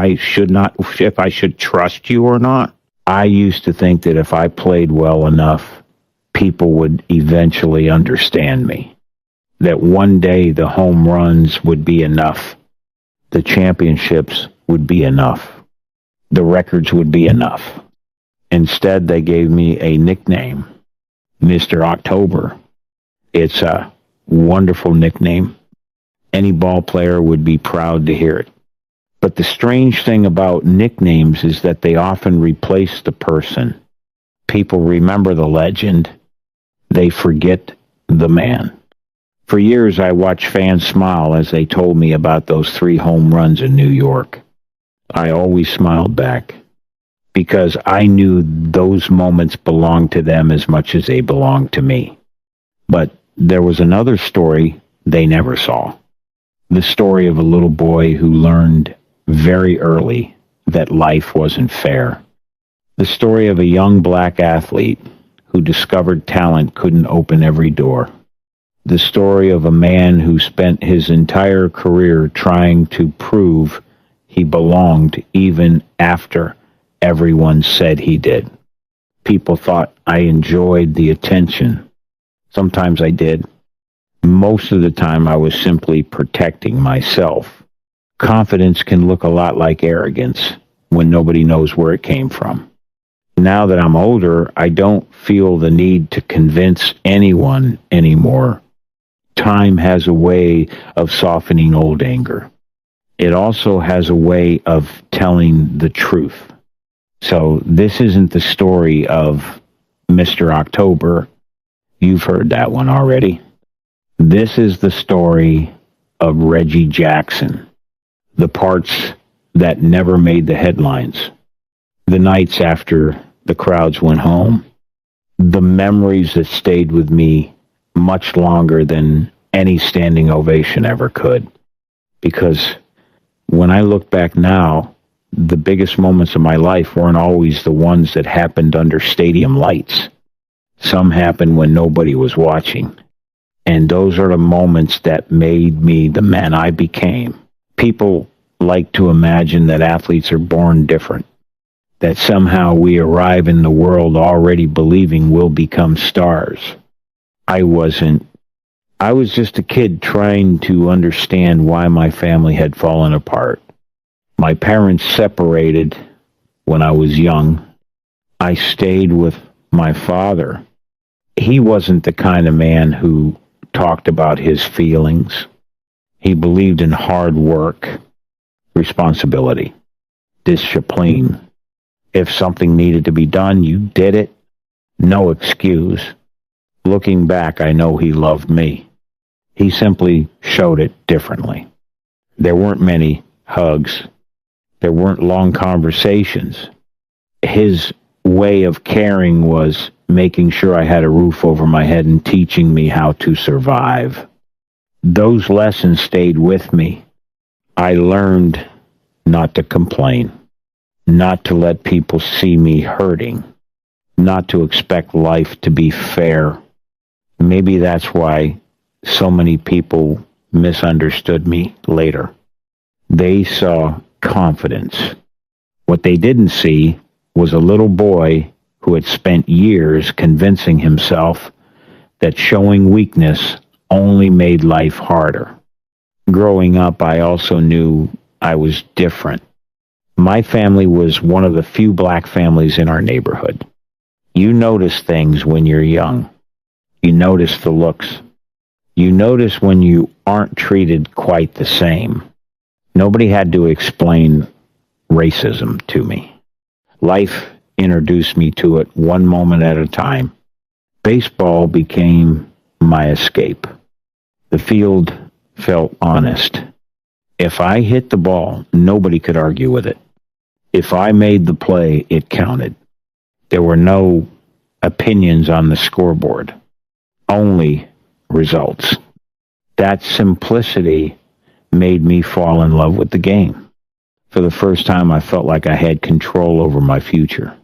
I should not, if I should trust you or not. I used to think that if I played well enough, people would eventually understand me. That one day the home runs would be enough. The championships would be enough. The records would be enough. Instead, they gave me a nickname, Mr. October. It's a wonderful nickname. Any ball player would be proud to hear it. But the strange thing about nicknames is that they often replace the person. People remember the legend. They forget the man. For years, I watched fans smile as they told me about those 3 home runs in New York. I always smiled back because I knew those moments belonged to them as much as they belonged to me. But there was another story they never saw. The story of a little boy who learned very early that life wasn't fair. The story of a young black athlete who discovered talent couldn't open every door. The story of a man who spent his entire career trying to prove he belonged even after everyone said he did. People thought I enjoyed the attention. Sometimes I did. Most of the time I was simply protecting myself. Confidence can look a lot like arrogance when nobody knows where it came from. Now that I'm older, I don't feel the need to convince anyone anymore. Time has a way of softening old anger. It also has a way of telling the truth. So this isn't the story of Mr. October. You've heard that one already. This is the story of Reggie Jackson. The parts that never made the headlines. The nights after the crowds went home. The memories that stayed with me much longer than any standing ovation ever could. Because when I look back now, the biggest moments of my life weren't always the ones that happened under stadium lights. Some happened when nobody was watching. And those are the moments that made me the man I became. People like to imagine that athletes are born different, that somehow we arrive in the world already believing we'll become stars. I wasn't. I was just a kid trying to understand why my family had fallen apart. My parents separated when I was young. I stayed with my father. He wasn't the kind of man who talked about his feelings. He believed in hard work, responsibility, discipline. If something needed to be done, you did it. No excuse. Looking back, I know he loved me. He simply showed it differently. There weren't many hugs. There weren't long conversations. His way of caring was making sure I had a roof over my head and teaching me how to survive. Those lessons stayed with me. I learned not to complain, not to let people see me hurting, not to expect life to be fair. Maybe that's why so many people misunderstood me later. They saw confidence. What they didn't see was a little boy who had spent years convincing himself that showing weakness only made life harder. Growing up, I also knew I was different. My family was one of the few black families in our neighborhood. You notice things when you're young. You notice the looks. You notice when you aren't treated quite the same. Nobody had to explain racism to me. Life introduced me to it one moment at a time. Baseball became my escape. The field felt honest. If I hit the ball, nobody could argue with it. If I made the play, it counted. There were no opinions on the scoreboard, only results. That simplicity made me fall in love with the game. For the first time, I felt like I had control over my future.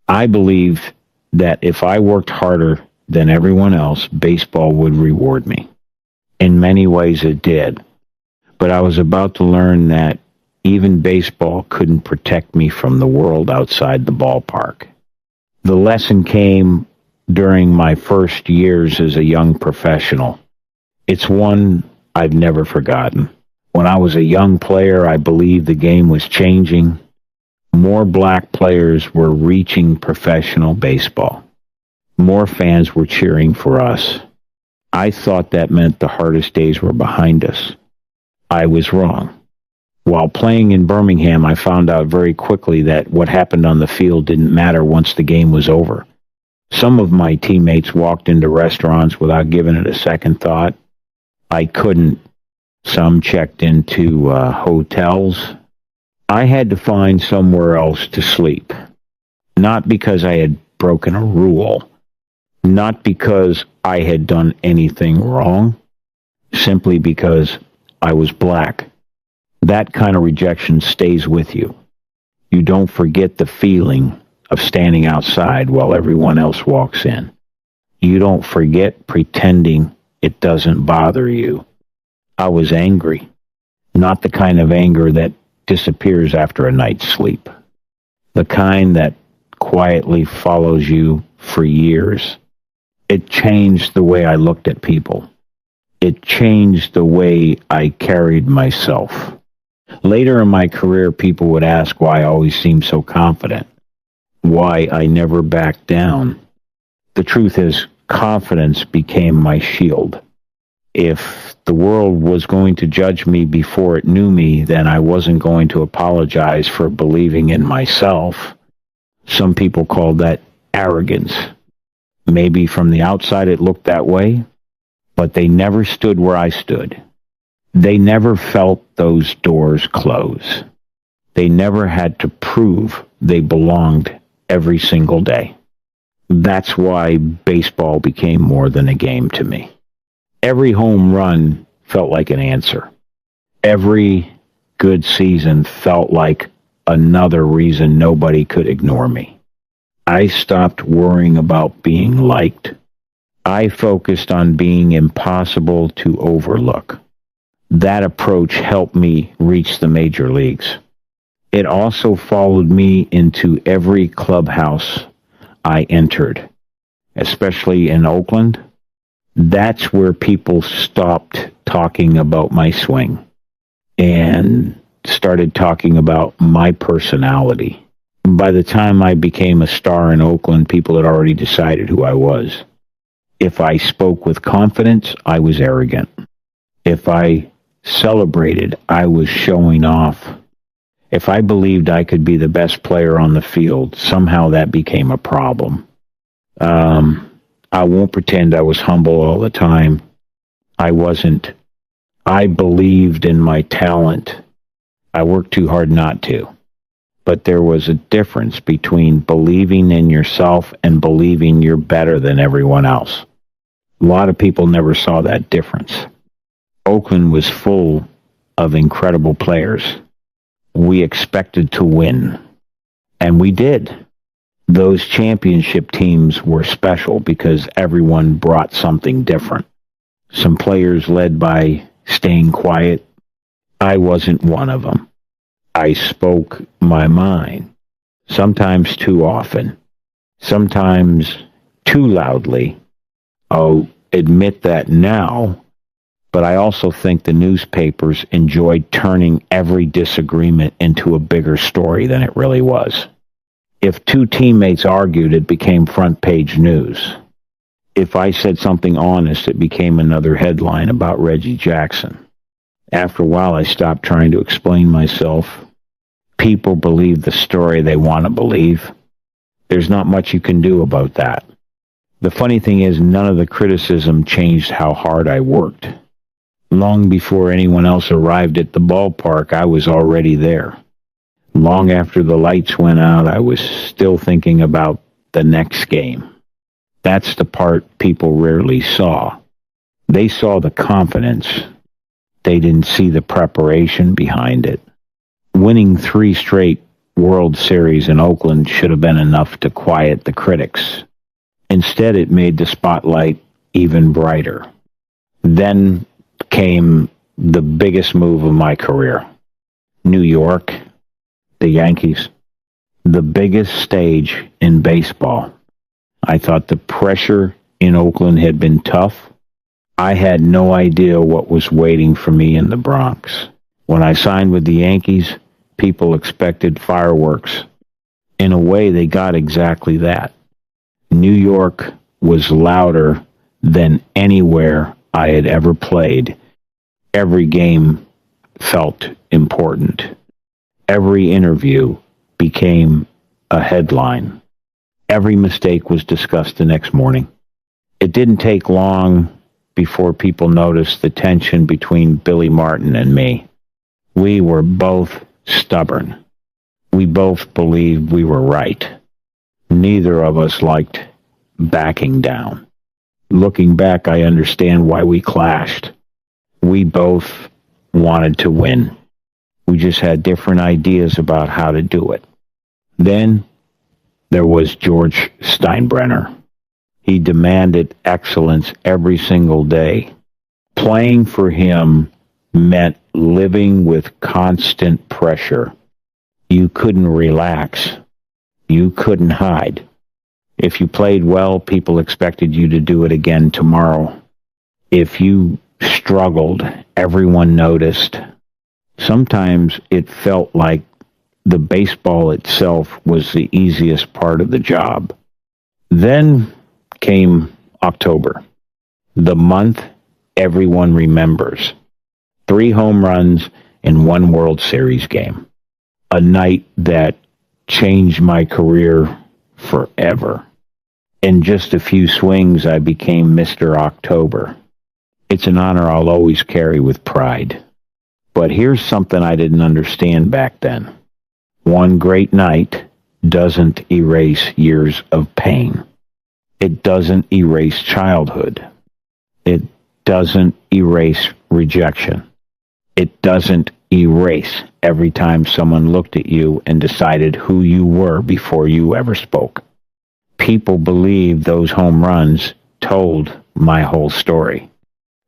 I believed that if I worked harder than everyone else, baseball would reward me. In many ways, it did. But I was about to learn that Even baseball couldn't protect me from the world outside the ballpark. The lesson came during my first years as a young professional. It's one I've never forgotten. When I was a young player, I believed the game was changing. More black players were reaching professional baseball. More fans were cheering for us. I thought that meant the hardest days were behind us. I was wrong. While playing in Birmingham, I found out very quickly that what happened on the field didn't matter once the game was over. Some of my teammates walked into restaurants without giving it a second thought. I couldn't. Some checked into hotels. I had to find somewhere else to sleep. Not because I had broken a rule. Not because I had done anything wrong. Simply because I was black. That kind of rejection stays with you. You don't forget the feeling of standing outside while everyone else walks in. You don't forget pretending it doesn't bother you. I was angry. Not the kind of anger that disappears after a night's sleep. The kind that quietly follows you for years. It changed the way I looked at people. It changed the way I carried myself. Later in my career, people would ask why I always seemed so confident, why I never backed down. The truth is, confidence became my shield. If the world was going to judge me before it knew me, then I wasn't going to apologize for believing in myself. Some people call that arrogance. Maybe from the outside it looked that way, but they never stood where I stood. They never felt those doors close. They never had to prove they belonged every single day. That's why baseball became more than a game to me. Every home run felt like an answer. Every good season felt like another reason nobody could ignore me. I stopped worrying about being liked. I focused on being impossible to overlook. That approach helped me reach the major leagues. It also followed me into every clubhouse I entered, especially in Oakland. That's where people stopped talking about my swing and started talking about my personality. By the time I became a star in Oakland, people had already decided who I was. If I spoke with confidence, I was arrogant. If I celebrated, I was showing off. If I believed I could be the best player on the field, somehow that became a problem. I won't pretend I was humble all the time. I wasn't. I believed in my talent. I worked too hard not to. But there was a difference between believing in yourself and believing you're better than everyone else. A lot of people never saw that difference. Oakland was full of incredible players. We expected to win, and we did. Those championship teams were special because everyone brought something different. Some players led by staying quiet. I wasn't one of them. I spoke my mind, sometimes too often, sometimes too loudly. I'll admit that now, but I also think the newspapers enjoyed turning every disagreement into a bigger story than it really was. If two teammates argued, it became front page news. If I said something honest, it became another headline about Reggie Jackson. After a while, I stopped trying to explain myself. People believe the story they want to believe. There's not much you can do about that. The funny thing is, none of the criticism changed how hard I worked. Long before anyone else arrived at the ballpark, I was already there. Long after the lights went out, I was still thinking about the next game. That's the part people rarely saw. They saw the confidence. They didn't see the preparation behind it. Winning 3 straight World Series in Oakland should have been enough to quiet the critics. Instead, it made the spotlight even brighter. Then came the biggest move of my career. New York, the Yankees, the biggest stage in baseball. I thought the pressure in Oakland had been tough. I had no idea what was waiting for me in the Bronx. When I signed with the Yankees, people expected fireworks. In a way, they got exactly that. New York was louder than anywhere I had ever played. Every game felt important. Every interview became a headline. Every mistake was discussed the next morning. It didn't take long before people noticed the tension between Billy Martin and me. We were both stubborn. We both believed we were right. Neither of us liked backing down. Looking back, I understand why we clashed. We both wanted to win. We just had different ideas about how to do it. Then there was George Steinbrenner. He demanded excellence every single day. Playing for him meant living with constant pressure. You couldn't relax. You couldn't hide. If you played well, people expected you to do it again tomorrow. If you struggled, everyone noticed. Sometimes it felt like the baseball itself was the easiest part of the job. Then came October, the month everyone remembers. 3 home runs in 1 World Series game. A night that changed my career forever. In just a few swings, I became Mr. October. It's an honor I'll always carry with pride. But here's something I didn't understand back then. One great night doesn't erase years of pain. It doesn't erase childhood. It doesn't erase rejection. It doesn't erase every time someone looked at you and decided who you were before you ever spoke. People believed those home runs told my whole story.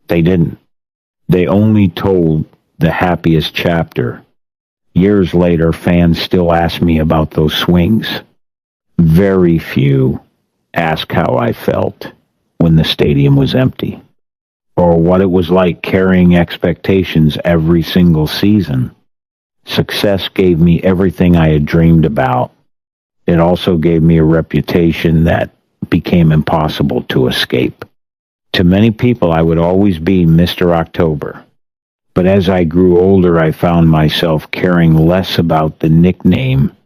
They didn't. They only told the happiest chapter. Years later, fans still ask me about those swings. Very few ask how I felt when the stadium was empty, or what it was like carrying expectations every single season. Success gave me everything I had dreamed about. It also gave me a reputation that became impossible to escape. To many people, I would always be Mr. October. But as I grew older, I found myself caring less about the nickname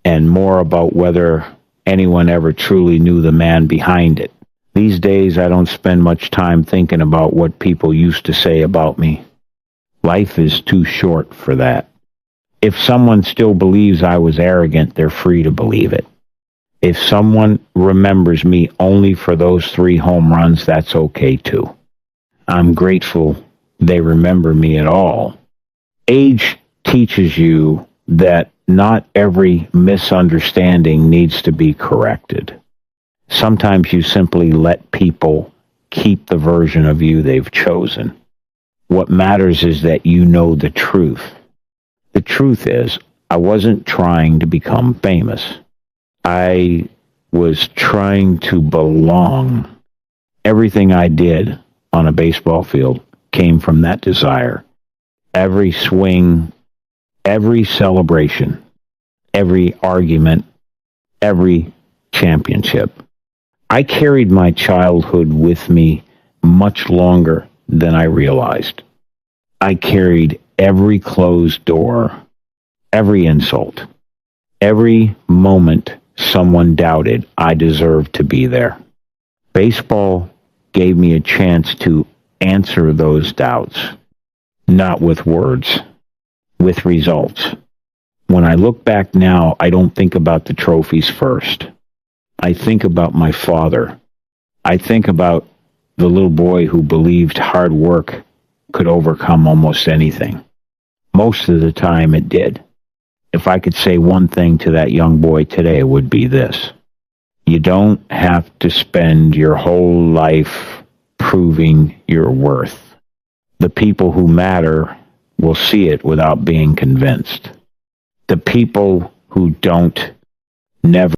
and more about whether anyone ever truly knew the man behind it. These days, I don't spend much time thinking about what people used to say about me. Life is too short for that. If someone still believes I was arrogant, they're free to believe it. If someone remembers me only for those 3 home runs, that's okay too. I'm grateful they remember me at all. Age teaches you that not every misunderstanding needs to be corrected. Sometimes you simply let people keep the version of you they've chosen. What matters is that you know the truth. The truth is, I wasn't trying to become famous. I was trying to belong. Everything I did on a baseball field came from that desire. Every swing, every celebration, every argument, every championship. I carried my childhood with me much longer than I realized. I carried every closed door, every insult, every moment someone doubted I deserved to be there. Baseball gave me a chance to answer those doubts, not with words, with results. When I look back now, I don't think about the trophies first. I think about my father. I think about the little boy who believed hard work could overcome almost anything. Most of the time it did. If I could say one thing to that young boy today, it would be this. You don't have to spend your whole life proving your worth. The people who matter will see it without being convinced. The people who don't never